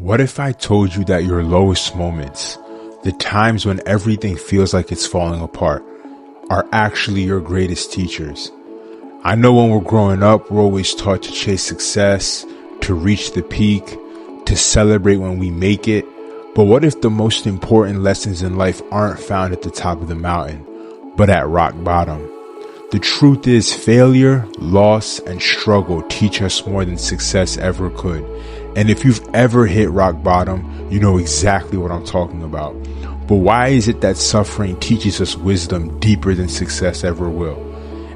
What if I told you that your lowest moments, the times when everything feels like it's falling apart, are actually your greatest teachers? I know when we're growing up, we're always taught to chase success, to reach the peak, to celebrate when we make it. But what if the most important lessons in life aren't found at the top of the mountain, but at rock bottom? The truth is, failure, loss, and struggle teach us more than success ever could. And if you've ever hit rock bottom, you know exactly what I'm talking about. But why is it that suffering teaches us wisdom deeper than success ever will?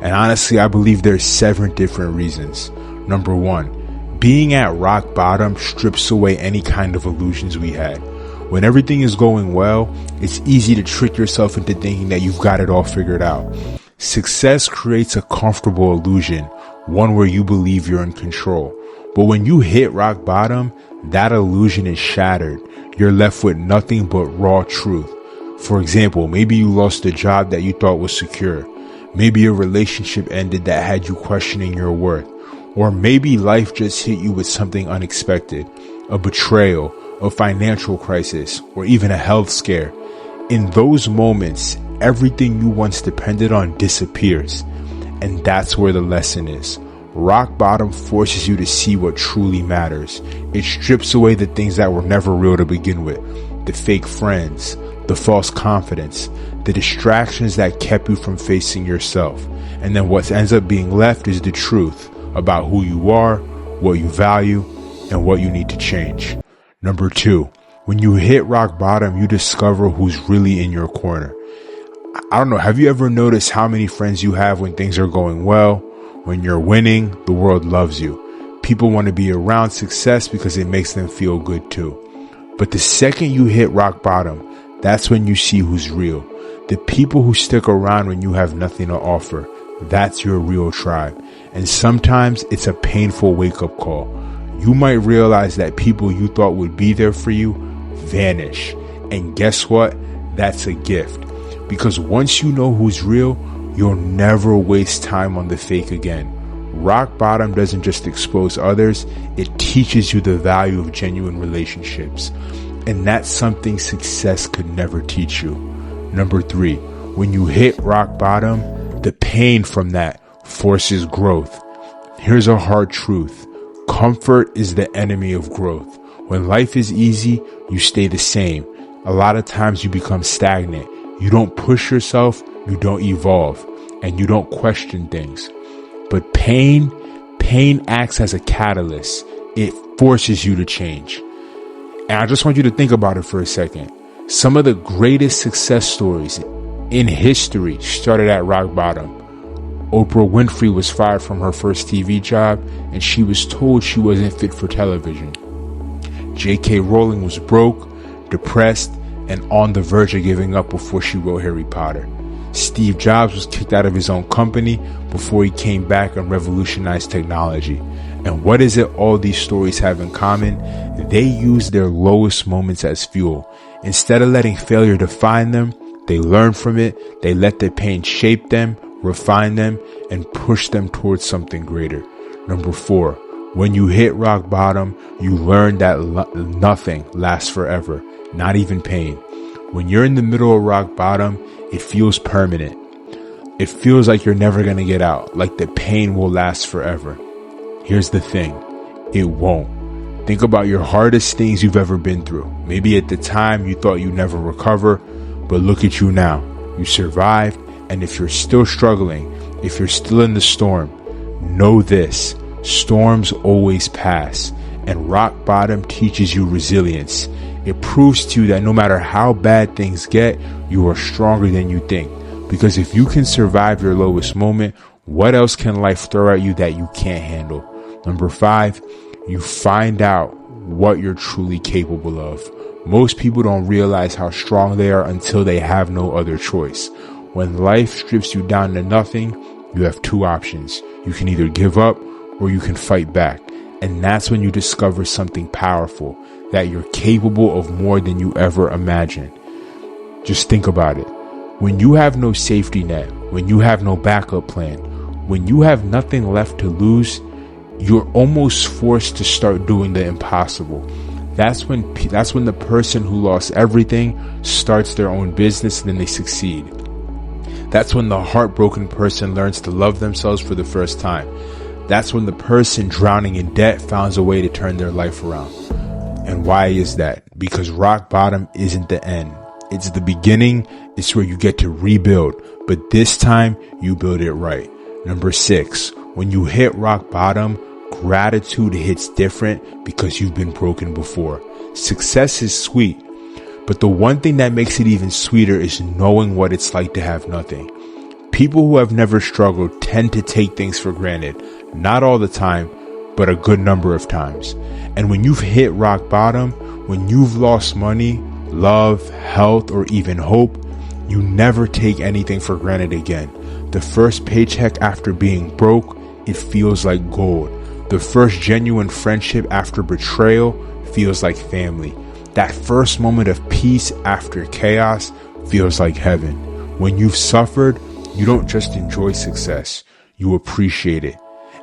And honestly, I believe there's 7 different reasons. Number 1, being at rock bottom strips away any kind of illusions we had. When everything is going well, it's easy to trick yourself into thinking that you've got it all figured out. Success creates a comfortable illusion, one where you believe you're in control. But when you hit rock bottom, that illusion is shattered. You're left with nothing but raw truth. For example, maybe you lost a job that you thought was secure. Maybe a relationship ended that had you questioning your worth. Or maybe life just hit you with something unexpected, a betrayal, a financial crisis, or even a health scare. In those moments, everything you once depended on disappears. And that's where the lesson is. Rock bottom forces you to see what truly matters. It strips away the things that were never real to begin with. The fake friends, the false confidence, the distractions that kept you from facing yourself. And then what ends up being left is the truth about who you are, what you value, and what you need to change. Number 2, when you hit rock bottom, you discover who's really in your corner. I don't know, have you ever noticed how many friends you have when things are going well? When you're winning, the world loves you. People want to be around success because it makes them feel good too. But the second you hit rock bottom, that's when you see who's real. The people who stick around when you have nothing to offer, that's your real tribe. And sometimes it's a painful wake-up call. You might realize that people you thought would be there for you vanish. And guess what? That's a gift. Because once you know who's real, you'll never waste time on the fake again. Rock bottom doesn't just expose others, it teaches you the value of genuine relationships. And that's something success could never teach you. Number 3, when you hit rock bottom, the pain from that forces growth. Here's a hard truth. Comfort is the enemy of growth. When life is easy, you stay the same. A lot of times you become stagnant. You don't push yourself, you don't evolve, and you don't question things. But pain acts as a catalyst. It forces you to change. And I just want you to think about it for a second. Some of the greatest success stories in history started at rock bottom. Oprah Winfrey was fired from her first TV job, and she was told she wasn't fit for television. J.K. Rowling was broke, depressed, and on the verge of giving up before she wrote Harry Potter. Steve Jobs was kicked out of his own company before he came back and revolutionized technology. And what is it all these stories have in common? They use their lowest moments as fuel. Instead of letting failure define them, they learn from it, they let the pain shape them, refine them, and push them towards something greater. Number 4, when you hit rock bottom, you learn that nothing lasts forever, not even pain. When you're in the middle of rock bottom, it feels permanent. It feels like you're never going to get out, like the pain will last forever. Here's the thing, it won't. Think about your hardest things you've ever been through. Maybe at the time you thought you'd never recover, but look at you now. You survived, and if you're still struggling, if you're still in the storm, know this, storms always pass, and rock bottom teaches you resilience. It proves to you that no matter how bad things get, you are stronger than you think. Because if you can survive your lowest moment, what else can life throw at you that you can't handle? Number 5, you find out what you're truly capable of. Most people don't realize how strong they are until they have no other choice. When life strips you down to nothing, you have 2 options. You can either give up or you can fight back. And that's when you discover something powerful, that you're capable of more than you ever imagined. Just think about it. When you have no safety net, when you have no backup plan, when you have nothing left to lose, you're almost forced to start doing the impossible. That's when the person who lost everything starts their own business and then they succeed. That's when the heartbroken person learns to love themselves for the first time. That's when the person drowning in debt finds a way to turn their life around. And why is that? Because rock bottom isn't the end. It's the beginning. It's where you get to rebuild. But this time, you build it right. Number 6, when you hit rock bottom, gratitude hits different because you've been broken before. Success is sweet, but the one thing that makes it even sweeter is knowing what it's like to have nothing. People who have never struggled tend to take things for granted. Not all the time, but a good number of times. And when you've hit rock bottom, when you've lost money, love, health, or even hope, you never take anything for granted again. The first paycheck after being broke, it feels like gold. The first genuine friendship after betrayal feels like family. That first moment of peace after chaos feels like heaven. When you've suffered, you don't just enjoy success, you appreciate it.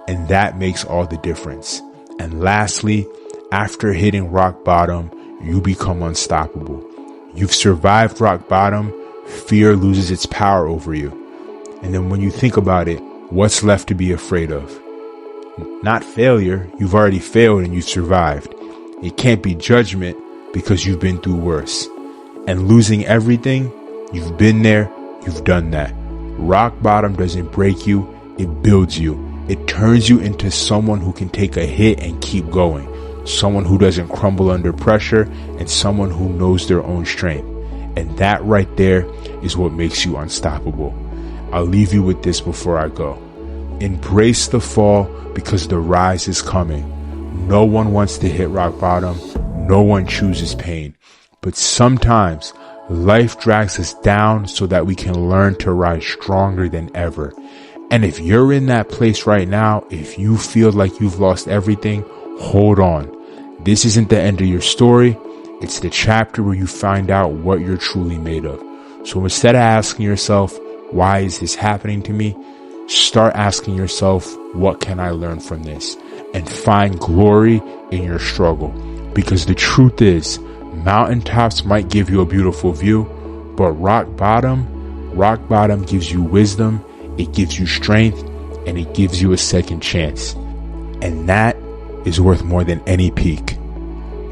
And that makes all the difference. And lastly, after hitting rock bottom, you become unstoppable. You've survived rock bottom, fear loses its power over you. And then when you think about it, what's left to be afraid of? Not failure. You've already failed and you've survived. It can't be judgment because you've been through worse. And losing everything, you've been there, you've done that. Rock bottom doesn't break you, it builds you. It turns you into someone who can take a hit and keep going. Someone who doesn't crumble under pressure, and someone who knows their own strength. And that right there is what makes you unstoppable. I'll leave you with this before I go. Embrace the fall because the rise is coming. No one wants to hit rock bottom. No one chooses pain. But sometimes life drags us down so that we can learn to rise stronger than ever. And if you're in that place right now, if you feel like you've lost everything, hold on. This isn't the end of your story. It's the chapter where you find out what you're truly made of. So instead of asking yourself, why is this happening to me? Start asking yourself, what can I learn from this? And find glory in your struggle. Because the truth is, mountaintops might give you a beautiful view, but rock bottom gives you wisdom, it gives you strength, and it gives you a second chance. And that is worth more than any peak.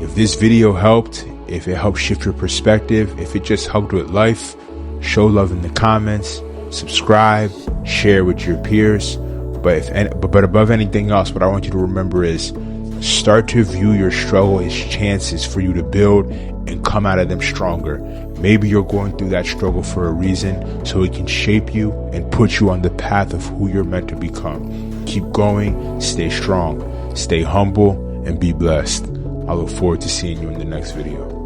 If this video helped, if it helped shift your perspective, if it just helped with life, show love in the comments, subscribe, share with your peers. But above anything else, what I want you to remember is start to view your struggle as chances for you to build and come out of them stronger. Maybe you're going through that struggle for a reason, so it can shape you and put you on the path of who you're meant to become. Keep going, stay strong, stay humble, and be blessed. I look forward to seeing you in the next video.